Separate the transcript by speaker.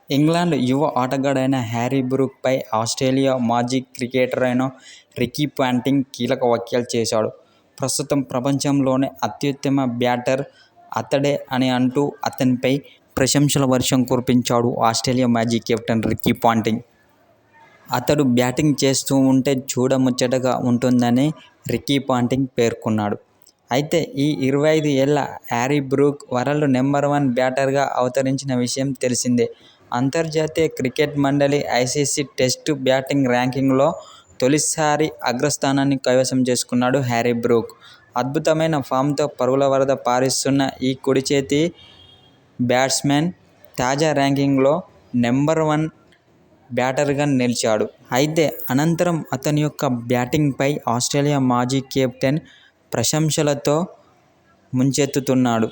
Speaker 1: England యువ ఆటగాడైన Harry బ్రూక్పై Australia మాజీ cricketer అయిన రికీ పాంటింగ్ కీలక వ్యాఖ్యలు చేశాడు. ప్రస్తుతం ప్రపంచంలోనే అత్యుత్తమ బ్యాటర్ అతడే అని అంటూ అతనిపై ప్రశంసల వర్షం కురిపించాడు ఆస్ట్రేలియా మాజీ కెప్టెన్ రికీ పాంటింగ్. అతడు బ్యాటింగ్ చేస్తూ ఉంటే చూడముచ్చటగా ఉంటుందని రికీ పాంటింగ్ పేర్కొన్నాడు. అయితే ఈ 25 ఏళ్ల హ్యారీ బ్రూక్ వరల్డ్ నెంబర్ 1 బ్యాటర్గా అవతరించిన విషయం తెలిసిందే. అంతర్జాతీయ క్రికెట్ మండలి ఐసీసీ టెస్టు బ్యాటింగ్ ర్యాంకింగ్లో తొలిసారి అగ్రస్థానాన్ని కైవసం చేసుకున్నాడు హ్యారీ బ్రూక్. అద్భుతమైన ఫామ్తో పరుగుల వరద పారిస్తున్న ఈ కుడిచేతి బ్యాట్స్మన్ తాజా ర్యాంకింగ్లో నెంబర్ 1 బ్యాటర్గా నిలిచాడు. అయితే అనంతరం అతని యొక్క బ్యాటింగ్పై ఆస్ట్రేలియా మాజీ కెప్టెన్ ప్రశంసలతో ముంచెత్తుతున్నాడు.